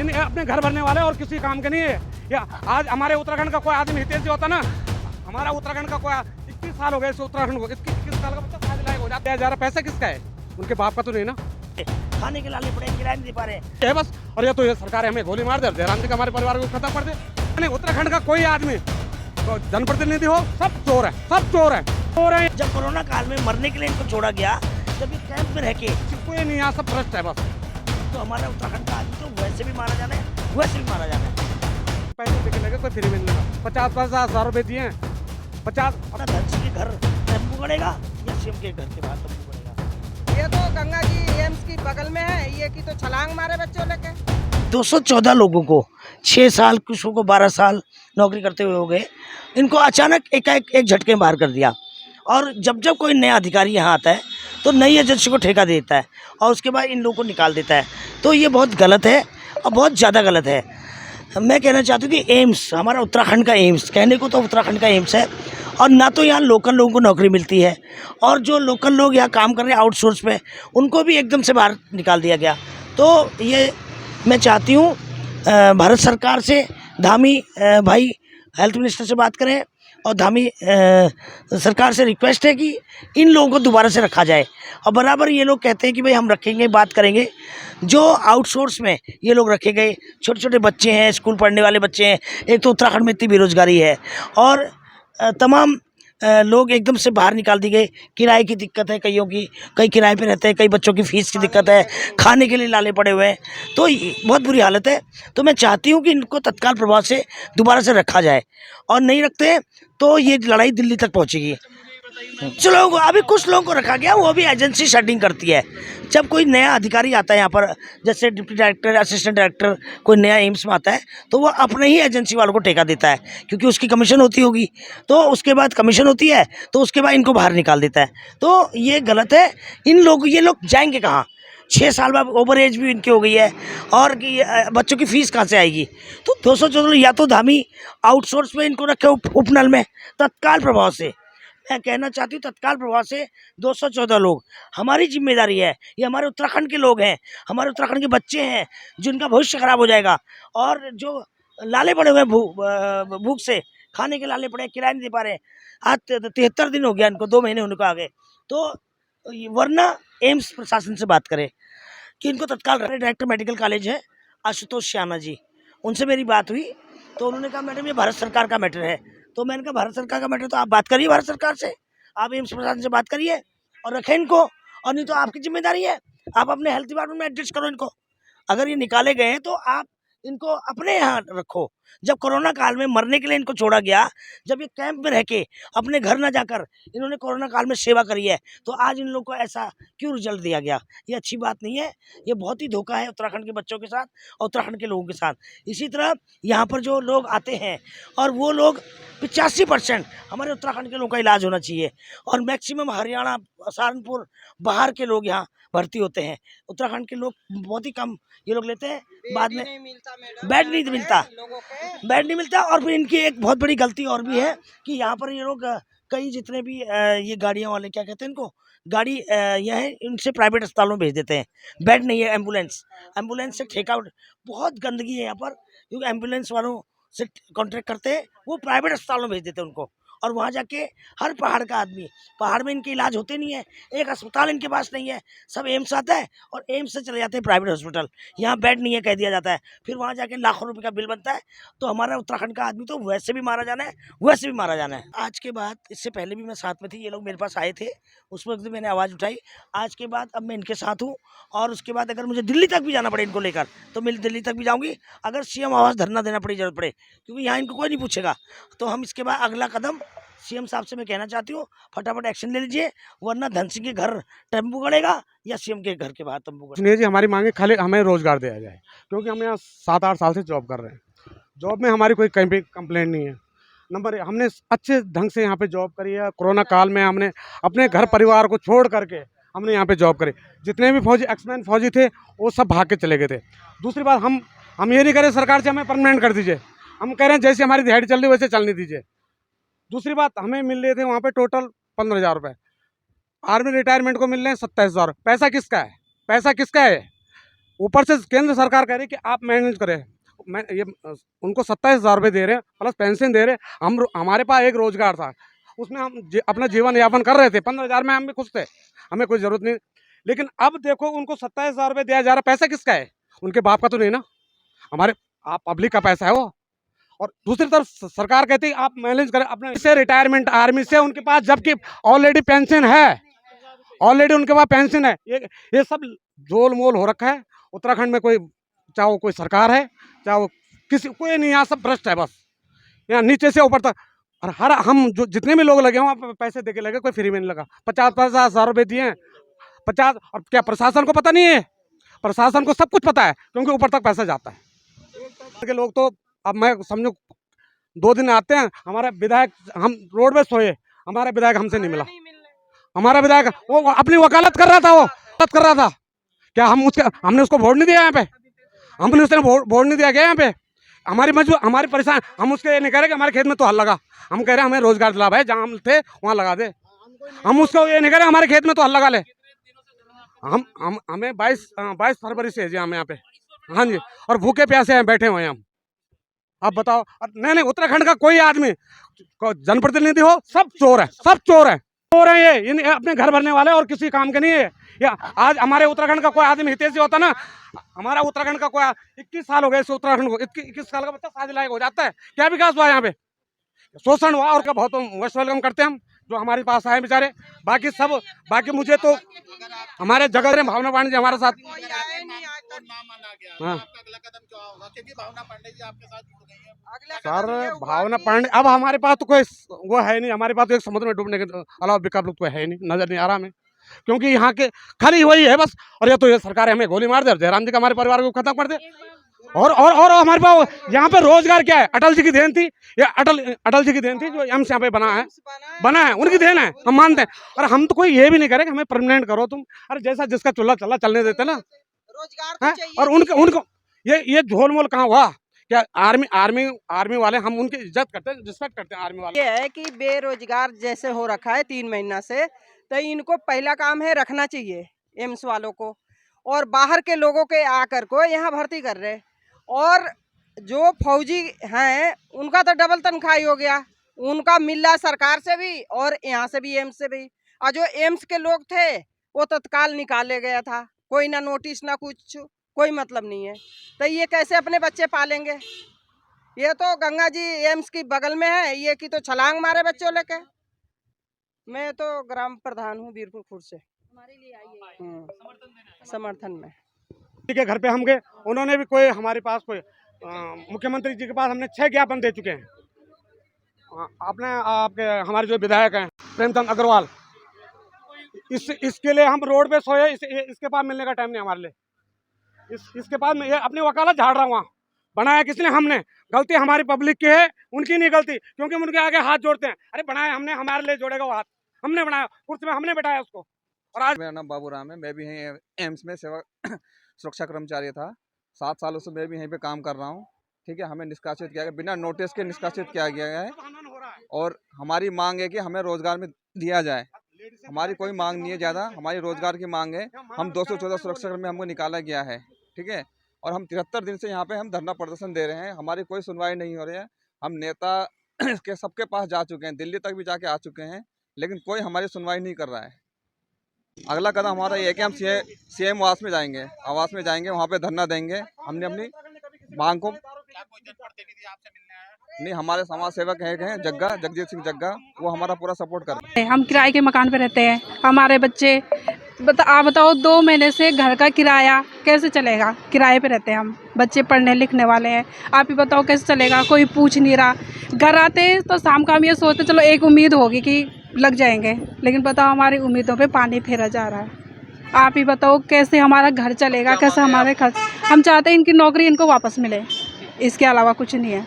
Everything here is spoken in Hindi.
इन अपने घर भरने वाले और किसी काम के नहीं है। या आज हमारे उत्तराखंड का कोई आदमी हितेशी होता ना, हमारा उत्तराखंड का कोई 21 साल हो गए इस उत्तराखंड को, 21 साल का बच्चा शादी लायक हो जाता है। जा रहा पैसा किसका है? उनके बाप का तो नहीं ना। खाने के लाने पड़े, किराया नहीं दे पा रहे है बस। और ये तो ये सरकार हमें गोली मार दे, जयराम जी का हमारे परिवार को खत्म कर दे। उत्तराखंड का कोई आदमी तो जनप्रतिनिधि हो, सब चोर है, सब चोर है, चोर है। जब कोरोना काल में मरने के लिए इनको छोड़ा गया, जब ये कैंप में रह के, कोई नहीं, यहाँ सब भ्रष्ट है बस। तो हमारा उत्तराखंड का आदमी तो वैसे भी मारा जाना है, वैसे भी मारा जाना है। पैसे देके लगे कोई फ्री में नहीं लगा। 50-50 हजार रुपए दिए, 50। अपना धनसिंह के घर टेम्पू गड़ेगा या सीएम के घर के बाहर टेम्पू गड़ेगा। ये तो गंगा जी एम्स की बगल में है, ये की तो छलांग मारे बच्चों लेके। 214 लोगों को 6 साल, कुछ को 12 साल नौकरी करते हुए हो गए, इनको अचानक एक झटके में बाहर कर दिया। और जब जब कोई नया अधिकारी यहाँ आता है तो नई एजेंसी को ठेका देता है और उसके बाद इन लोगों को निकाल देता है। तो ये बहुत गलत है और बहुत ज़्यादा गलत है। मैं कहना चाहती हूँ कि एम्स, हमारा उत्तराखंड का एम्स, कहने को तो उत्तराखंड का एम्स है, और ना तो यहाँ लोकल लोगों को नौकरी मिलती है, और जो लोकल लोग यहाँ काम कर रहे हैं आउटसोर्स पे, उनको भी एकदम से बाहर निकाल दिया गया। तो ये मैं चाहती हूँ भारत सरकार से, धामी भाई हेल्थ मिनिस्टर से बात करें, और धामी सरकार से रिक्वेस्ट है कि इन लोगों को दोबारा से रखा जाए। और बराबर ये लोग कहते हैं कि भाई हम रखेंगे, बात करेंगे। जो आउटसोर्स में ये लोग रखे गए, छोटे छोटे बच्चे हैं, स्कूल पढ़ने वाले बच्चे हैं, एक तो उत्तराखंड में इतनी बेरोजगारी है, और तमाम लोग एकदम से बाहर निकाल दी गए। किराए की दिक्कत है कईयों की, कई किराए पे रहते हैं, कई बच्चों की फ़ीस की दिक्कत है, खाने के लिए लाले पड़े हुए हैं, तो बहुत बुरी हालत है। तो मैं चाहती हूँ कि इनको तत्काल प्रभाव से दोबारा से रखा जाए, और नहीं रखते तो ये लड़ाई दिल्ली तक पहुँचेगी। चलो अभी कुछ लोगों को रखा गया, वो भी एजेंसी शेडिंग करती है। जब कोई नया अधिकारी आता है यहाँ पर, जैसे डिप्टी डायरेक्टर, असिस्टेंट डायरेक्टर, कोई नया एम्स में आता है, तो वो अपने ही एजेंसी वालों को ठेका देता है, क्योंकि उसकी कमीशन होती होगी। तो उसके बाद कमीशन होती है, तो उसके बाद इनको बाहर निकाल देता है। तो ये गलत है। ये लोग जाएंगे कहाँ? 6 साल बाद ओवर एज भी इनकी हो गई है, और बच्चों की फ़ीस कहाँ से आएगी? तो 214 या तो धामी आउटसोर्स में इनको रखे, उपनल में तत्काल प्रभाव से। मैं कहना चाहती हूँ तत्काल प्रभाव से 214 लोग, हमारी जिम्मेदारी है। ये हमारे उत्तराखंड के लोग हैं, हमारे उत्तराखंड के बच्चे हैं, जिनका भविष्य खराब हो जाएगा। और जो लाले पड़े हुए हैं भूख से, खाने के लाले पड़े, किराया नहीं दे पा रहे। आज 73 दिन हो गया इनको, 2 महीने उनको आ गए। तो वरना एम्स प्रशासन से बात करें कि इनको तत्काल। डायरेक्टर मेडिकल कॉलेज है आशुतोष श्यामा जी, उनसे मेरी बात हुई, तो उन्होंने कहा मैडम ये भारत सरकार का मैटर है। तो मैंने कहा भारत सरकार का मैटर तो आप बात करिए भारत सरकार से, आप एम्स प्रशासन से बात करिए और रखें इनको, और नहीं तो आपकी जिम्मेदारी है, आप अपने हेल्थ डिपार्टमेंट में एडजस्ट करो इनको। अगर ये निकाले गए हैं तो आप इनको अपने यहाँ रखो। जब कोरोना काल में मरने के लिए इनको छोड़ा गया, जब ये कैंप में रह के अपने घर ना जाकर इन्होंने कोरोना काल में सेवा करी है, तो आज इन लोगों को ऐसा क्यों रिजल्ट दिया गया? ये अच्छी बात नहीं है। ये बहुत ही धोखा है उत्तराखंड के बच्चों के साथ और उत्तराखंड के लोगों के साथ। इसी तरह यहाँ पर जो लोग आते हैं, और वो लोग 85% हमारे उत्तराखंड के लोगों का इलाज होना चाहिए, और मैक्सिमम हरियाणा, सहारनपुर, बाहर के लोग यहाँ भर्ती होते हैं। उत्तराखंड के लोग बहुत ही कम ये लोग लेते हैं। बाद में बेड नहीं मिलता, बेड नहीं मिलता। और फिर इनकी एक बहुत बड़ी गलती और भी है कि यहाँ पर ये लोग कई जितने भी ये गाड़ियाँ वाले, क्या कहते हैं इनको, गाड़ी यह है, इनसे प्राइवेट अस्पतालों में भेज देते हैं। बेड नहीं है, एम्बुलेंस से ठेका, बहुत गंदगी है यहाँ पर, क्योंकि एम्बुलेंस वालों से कॉन्ट्रैक्ट करते हैं, वो प्राइवेट अस्पतालों में भेज देते हैं उनको। और वहाँ जाके हर पहाड़ का आदमी, पहाड़ में इनके इलाज होते नहीं है, एक अस्पताल इनके पास नहीं है, सब एम्स आता है और एम्स से चले जाते हैं प्राइवेट हॉस्पिटल। यहाँ बेड नहीं है कह दिया जाता है, फिर वहाँ जाके लाखों रुपए का बिल बनता है। तो हमारा उत्तराखंड का आदमी तो वैसे भी मारा जाना है, वैसे भी मारा जाना है। आज के बाद, इससे पहले भी मैं साथ में थी, ये लोग मेरे पास आए थे, उस वक्त भी मैंने आवाज़ उठाई। आज के बाद अब मैं इनके साथ हूँ, और उसके बाद अगर मुझे दिल्ली तक भी जाना पड़े इनको लेकर, तो मैं दिल्ली तक भी जाऊँगी, अगर सीएम आवास धरना देना पड़ी, जरूरत पड़े, क्योंकि यहाँ इनको कोई नहीं पूछेगा। तो हम इसके बाद अगला कदम सीएम साहब से मैं कहना चाहती हूँ, फटाफट एक्शन ले लीजिए, वरना धनसिंह के घर टेम्पू गड़ेगा या सीएम के घर के बाहर टेम्पू गड़ेगा। नहीं जी, हमारी मांगे खाली हमें रोजगार दिया जाए, क्योंकि हम यहाँ 7-8 साल से जॉब कर रहे हैं। जॉब में हमारी कोई कहीं भी कंप्लेंट नहीं है। नंबर हमने अच्छे ढंग से यहाँ पे जॉब करी है। कोरोना काल में हमने अपने घर परिवार को छोड़ करके हमने यहाँ पे जॉब करी। जितने भी फौजी, एक्समैन फौजी थे, वो सब भाग के चले गए थे। दूसरी बात, हम ये नहीं कह रहे सरकार से हमें परमानेंट कर दीजिए, हम कह रहे हैं जैसे हमारी दिहाड़ी चल रही वैसे चलने दीजिए। दूसरी बात, हमें मिल रहे थे वहाँ पे टोटल 15,000 रुपये, आर्मी रिटायरमेंट को मिल रहे हैं 27,000। पैसा किसका है? पैसा किसका है? ऊपर से केंद्र सरकार कह रही है कि आप मैनेज करें। मैं ये उनको 27,000 रुपये दे रहे हैं प्लस पेंशन दे रहे हैं। हमारे पास एक रोजगार था, उसमें हम अपना जीवन यापन कर रहे थे। 15,000 में हम भी खुश थे, हमें कोई ज़रूरत नहीं। लेकिन अब देखो उनको 27,000 रुपये दिया जा रहा है। पैसा किसका है? उनके बाप का तो नहीं ना, हमारे आप पब्लिक का पैसा है वो। और दूसरी तरफ सरकार कहती है आप मैनेज करें अपने से रिटायरमेंट आर्मी से, उनके पास जबकि ऑलरेडी पेंशन है, ऑलरेडी उनके पास पेंशन है। ये सब झोल मोल हो रखा है उत्तराखंड में। कोई चाहे वो कोई सरकार है, चाहे वो किसी कोई नहीं, यहाँ सब भ्रष्ट है बस, यहाँ नीचे से ऊपर तक। और हर हम जो जितने भी लोग लगे वहाँ पे पैसे दे के लगे, कोई फ्री में नहीं लगा। 50,000 रुपये दिए हैं, 50। और क्या प्रशासन को पता नहीं है? प्रशासन को सब कुछ पता है, क्योंकि ऊपर तक पैसा जाता है। के लोग तो अब मैं समझो 2 दिन आते हैं, हमारा विधायक, हम रोड पे सोए, हमारा विधायक हमसे नहीं मिला। हमारा विधायक वो अपनी वकालत कर रहा था, वो वकालत कर रहा था। क्या हमने उसको वोट नहीं दिया? यहाँ पे हमने उसने वोट नहीं दिया क्या? यहाँ पे हमारी परेशान, हम उसके ये नहीं कह रहे कि हमारे खेत में तो हल लगा। हम कह रहे हैं हमें रोजगार दिला भाई, जहाँ हम थे वहाँ लगा दे। हम उसको ये नहीं कह रहे हमारे खेत में तो हल लगा ले। हमें 22 फरवरी से जी हम यहाँ पे, हाँ जी, और भूखे प्यासे हैं, बैठे हुए हैं हम। आप बताओ। नहीं, उत्तराखंड का कोई आदमी, जनप्रतिनिधि हो, सब चोर है, सब चोर है, चोर है। ये अपने घर भरने वाले और किसी काम के नहीं है। या आज हमारे उत्तराखंड का कोई आदमी हितैषी होता ना, हमारा उत्तराखंड का कोई 21 साल हो गए इस उत्तराखंड को, 21 साल का बच्चा शादी लायक हो जाता है। क्या विकास हुआ यहाँ पे? शोषण हुआ। और क्या बहुत मोस्ट वेलकम करते हैं हम जो हमारे पास आए बेचारे। बाकी मुझे तो हमारे जगह भावना पांडे जी हमारे साथ, हाँ सर, भावना पांडे। अब हमारे पास तो कोई वो है नहीं, हमारे पास तो एक समुद्र में डूबने के अलावा विकल्प तो है नहीं, नजर नहीं आ रहा हमें, क्योंकि यहाँ के खाली वही है बस। और ये तो ये सरकार हमें गोली मार दे, जयराम जी का हमारे परिवार को खत्म कर दे। और हमारे पास यहाँ पे रोजगार क्या है? अटल जी की देन थी, ये अटल जी की देन थी जो एम्स यहाँ पे बना है, उनकी देन है, हम मानते हैं। और हम तो कोई ये भी नहीं करें कि हमें परमानेंट करो तुम। अरे जैसा जिसका चूल्हा चला चलने देते ना, रोजगार। और उनको ये झोल मोल कहाँ हुआ? क्या आर्मी वाले, हम उनकी इज्जत करते हैं, रिस्पेक्ट करते हैं आर्मी वाले। ये है कि बेरोजगार जैसे हो रखा है 3 महीना से, तो इनको पहला काम है रखना चाहिए एम्स वालों को, और बाहर के लोगों के आकर को यहाँ भर्ती कर रहे। और जो फौजी हैं उनका तो डबल तनख्वाही हो गया, उनका मिल रहा सरकार से भी और यहाँ से भी, एम्स से भी। और जो एम्स के लोग थे वो तत्काल निकाले गया था, कोई ना नोटिस ना कुछ, कोई मतलब नहीं है। तो ये कैसे अपने बच्चे पालेंगे? ये तो गंगा जी एम्स की बगल में है, ये कि तो छलांग मारे बच्चों लेके। मैं तो ग्राम प्रधान हूँ बीरपुर खुर्द से, हमारे लिए आई है समर्थन में। के घर पे हम गए, उन्होंने भी कोई हमारे पास कोई मुख्यमंत्री जी के पास हमने 6 ज्ञापन दे चुके हैं। आपके हमारे जो विधायक हैं प्रेमचंद अग्रवाल, इसके लिए हम रोड पे सोए। इसके पास मिलने का टाइम नहीं हमारे लिए। इसके पास मैं अपनी वकालत झाड़ रहा हूँ। वहाँ बनाया किसने? हमने। गलती हमारी पब्लिक की है, उनकी नहीं गलती, क्योंकि उनके आगे हाथ जोड़ते हैं। अरे बनाया हमने, हमारे लिए जोड़ेगा वो हाथ, हमने बनाया, कुर्सी में हमने बैठाया उसको। और आज मेरा नाम बाबू राम है, मैं भी यहीं एम्स में सेवा सुरक्षा कर्मचारी था। 7 सालों से मैं भी यहीं पे काम कर रहा हूँ। ठीक है, हमें निष्कासित किया गया, बिना नोटिस के निष्कासित किया गया है। और हमारी मांग है कि हमें रोजगार में दिया जाए। हमारी कोई मांग नहीं है ज़्यादा, हमारी रोजगार की मांग है। हम 214 सुरक्षा कर्मी हमको निकाला गया है, ठीक है। और हम 73 दिन से यहाँ पे हम धरना प्रदर्शन दे रहे हैं, हमारी कोई सुनवाई नहीं हो रही है। हम नेता के सबके पास जा चुके हैं, दिल्ली तक भी जाके आ चुके हैं, लेकिन कोई हमारी सुनवाई नहीं कर रहा है। अगला कदम हमारा ये है कि हम सीएम आवास में जाएंगे, वहाँ पे धरना देंगे। हमने अपनी मांग को, नहीं, हमारे समाज सेवक हैं जगजीत सिंह जग्गा, वो हमारा पूरा सपोर्ट कर रहे हैं। हम किराए के मकान पे रहते हैं, हमारे बच्चे आप बताओ 2 महीने से घर का किराया कैसे चलेगा? किराए पे रहते हैं हम, बच्चे पढ़ने लिखने वाले हैं, आप ही बताओ कैसे चलेगा? कोई पूछ नहीं रहा। घर आते तो शाम का हम ये सोचते चलो एक उम्मीद होगी कि लग जाएंगे, लेकिन बताओ हमारी उम्मीदों पे पानी फेरा जा रहा है। आप ही बताओ कैसे हमारा घर चलेगा, कैसे हमारे खर्च। हम चाहते हैं इनकी नौकरी इनको वापस मिले, इसके अलावा कुछ नहीं है।